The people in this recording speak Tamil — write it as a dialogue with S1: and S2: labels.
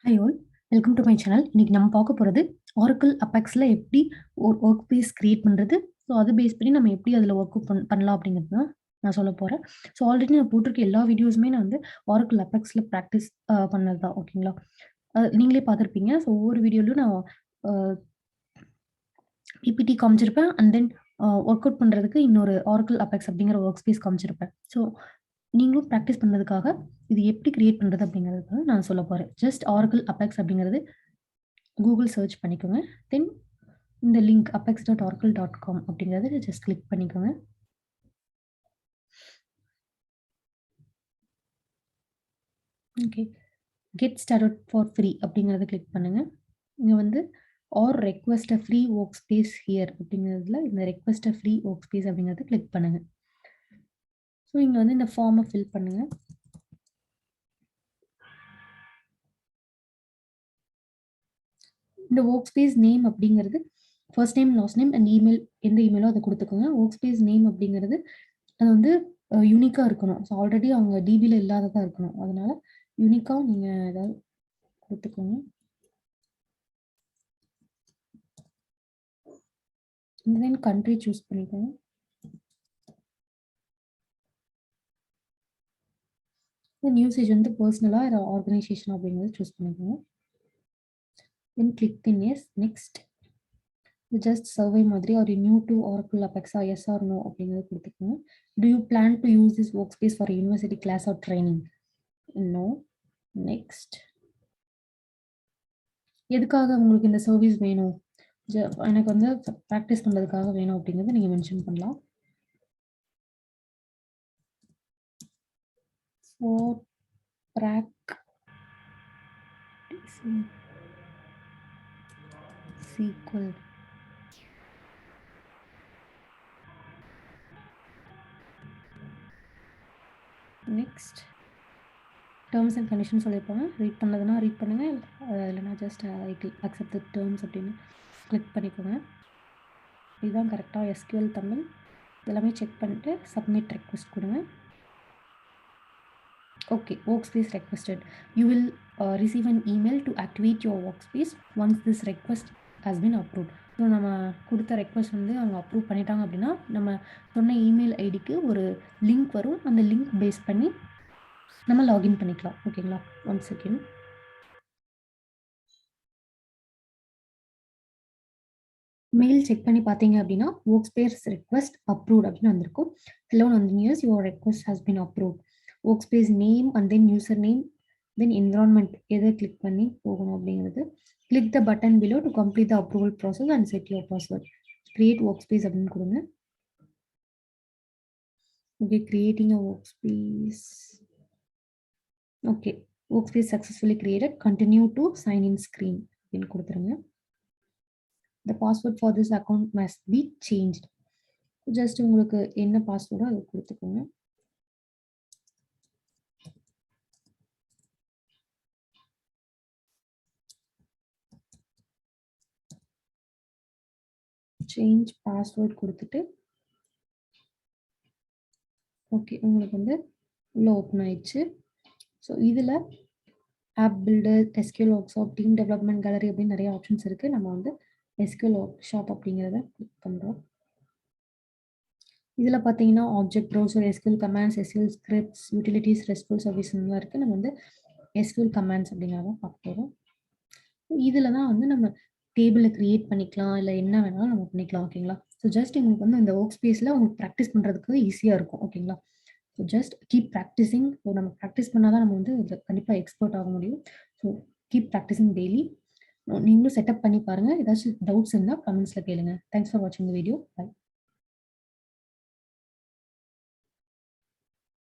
S1: Hi all, welcome to my channel. இன்னைக்கு நம்ம பார்க்க போறது Oracle Apexல எப்படி ஒரு ஒர்க் பேஸ் கிரியேட் பண்றது. ஸோ அதை பேஸ் பண்ணி நம்ம எப்படி அதில் ஒர்க் பண்ணலாம் அப்படிங்கிறது தான் நான் சொல்ல போறேன். ஸோ ஆல்ரெடி நான் போட்டிருக்க எல்லா வீடியோஸுமே நான் வந்து Oracle Apexல ப்ராக்டிஸ் பண்ணது தான். ஓகேங்களா? நீங்களே பார்த்துருப்பீங்க. ஸோ ஒவ்வொரு வீடியோலையும் நான் பிபிடி காமிச்சிருப்பேன். அண்ட் தென் ஒர்க் அவுட் பண்ணுறதுக்கு இன்னொரு Oracle Apex அப்படிங்கிற ஒர்க் ஸ்பேஸ் காமிச்சிருப்பேன். ஸோ நீங்களும் ப்ராக்டிஸ் பண்ணதுக்காக இது எப்படி கிரியேட் பண்ணுறது அப்படிங்கிறது நான் சொல்ல போகிறேன். ஜஸ்ட் Oracle Apex அப்படிங்கிறது கூகுள் சர்ச் பண்ணிக்கோங்க. தென் இந்த லிங்க் apex.oracle.com அப்படிங்கிறத ஜஸ்ட் கிளிக் பண்ணிக்கோங்க. Okay, get started for free அப்படிங்கிறத கிளிக் பண்ணுங்க. இங்கே வந்து or request a free work space here அப்படிங்கிறதுல இந்த request a free work space அப்படிங்கிறத கிளிக் பண்ணுங்க. ஸோ இங்கே வந்து இந்த ஃபார்மை ஃபில் பண்ணுங்க. இந்த ஒர்க் ஸ்பேஸ் நேம் அப்படிங்கிறது first name, last name and email, எந்த இமெயிலோ அதை கொடுத்துக்கோங்க. ஒர்க் ஸ்பேஸ் நேம் அப்படிங்கிறது அது வந்து யூனிக்காக இருக்கணும். ஸோ ஆல்ரெடி அவங்க டிபியில் இல்லாததாக இருக்கணும். அதனால யூனிக்காக நீங்கள் ஏதாவது கொடுத்துக்கோங்க. தென் கண்ட்ரி சூஸ் பண்ணிக்கோங்க. தென் யூசேஜ் வந்து பர்சனலாக ஆர்கனைசேஷன் அப்படிங்கிறத சூஸ் பண்ணிக்கோங்க. Then click in yes. Next just survey மாதிரி ஒரு new to Oracle Apex yes or no அப்படிங்கிறது கொடுத்துக்கோங்க. Do you plan to use this work space for university class or training? No. Next, எதுக்காக உங்களுக்கு இந்த சர்வீஸ் வேணும்? எனக்கு வந்து ப்ராக்டிஸ் பண்ணுறதுக்காக வேணும் அப்படிங்கிறத நீங்கள் மென்ஷன் பண்ணலாம். For SQL next terms and condition சொல்லியிருப்பாங்க. ரீட் பண்ணதுன்னா ரீட் பண்ணுங்கள், இல்லைனா ஜஸ்ட் அக்செப்ட் த டேர்ம்ஸ் அப்படின்னு கிளிக் பண்ணிக்கோங்க. இதுதான் கரெக்டாக SQL தமிழ் எல்லாமே செக் பண்ணிட்டு சப்மிட் ரெக்வெஸ்ட் கொடுங்க. Okay, workspace requested. You will receive an email to activate your workspace once this request has been approved. So நம்ம கொடுத்த ரெக்வஸ்ட் வந்து அவங்க அப்ரூவ் பண்ணிட்டாங்க அப்படின்னா நம்ம சொன்ன இமெயில் ஐடிக்கு ஒரு லிங்க் வரும். அந்த லிங்க் பேஸ் பண்ணி நம்ம லாகின் பண்ணிக்கலாம். ஓகேங்களா? 1 செகண்ட். மெயில் செக் பண்ணி பார்த்தீங்க அப்படின்னா workspace request approved அப்படின்னு வந்திருக்கும். Hello Nandhini, your request has been approved. Workspace name and then username, then environment எதை கிளிக் பண்ணி போகணும் அப்படிங்கிறது. Click the button below to complete the approval process and set your password. Create workspace அப்படின்னு கொடுங்க. Okay, creating a workspace. Okay, workspace successfully created. Continue to sign in screen அப்படின்னு கொடுத்துருங்க. The password for this account must be changed. Just உங்களுக்கு என்ன பாஸ்வேர்டோ அதை கொடுத்துக்கோங்க. சேஞ்ச் பாஸ்வேர்ட் கொடுத்துட்டு ஓகே, உங்களுக்கு வந்து உள்ள ஓப்பன் ஆயிடுச்சு. ஸோ இதில் app builder, SQL workshop, team development gallery அப்படின்னு நிறைய ஆப்ஷன்ஸ் இருக்குது. நம்ம வந்து SQL ஒர்க் ஷாப் அப்படிங்கிறத கிளிக் பண்ணுறோம். இதில் பார்த்தீங்கன்னா object browser, SQL commands, SQL scripts, utilities, restful சர்வீஸ்லாம் இருக்குது. நம்ம வந்து SQL கமாண்ட்ஸ் அப்படிங்கிறத பார்க்க போகிறோம். இதில் தான் வந்து நம்ம டேபிளை கிரியேட் பண்ணிக்கலாம், இல்லை என்ன வேணாலும் நம்ம பண்ணிக்கலாம். ஓகேங்களா? ஸோ ஜஸ்ட் உங்களுக்கு வந்து இந்த ஒர்க் ஸ்பேஸில் உங்களுக்கு ப்ராக்டிஸ் பண்ணுறதுக்கு ஈஸியாக இருக்கும். ஓகேங்களா? So just keep practising. So நம்ம ப்ராக்டிஸ் பண்ணால் தான் நம்ம வந்து இதில் கண்டிப்பாக எக்ஸ்பர்ட் ஆக முடியும். So keep practising daily. நீங்களும் செட்டப் பண்ணி பாருங்கள். ஏதாச்சும் டவுட்ஸ் இருந்தால் கமெண்ட்ஸில் கேளுங்க. தேங்க்ஸ் ஃபார் வாட்சிங் த வீடியோ. பை.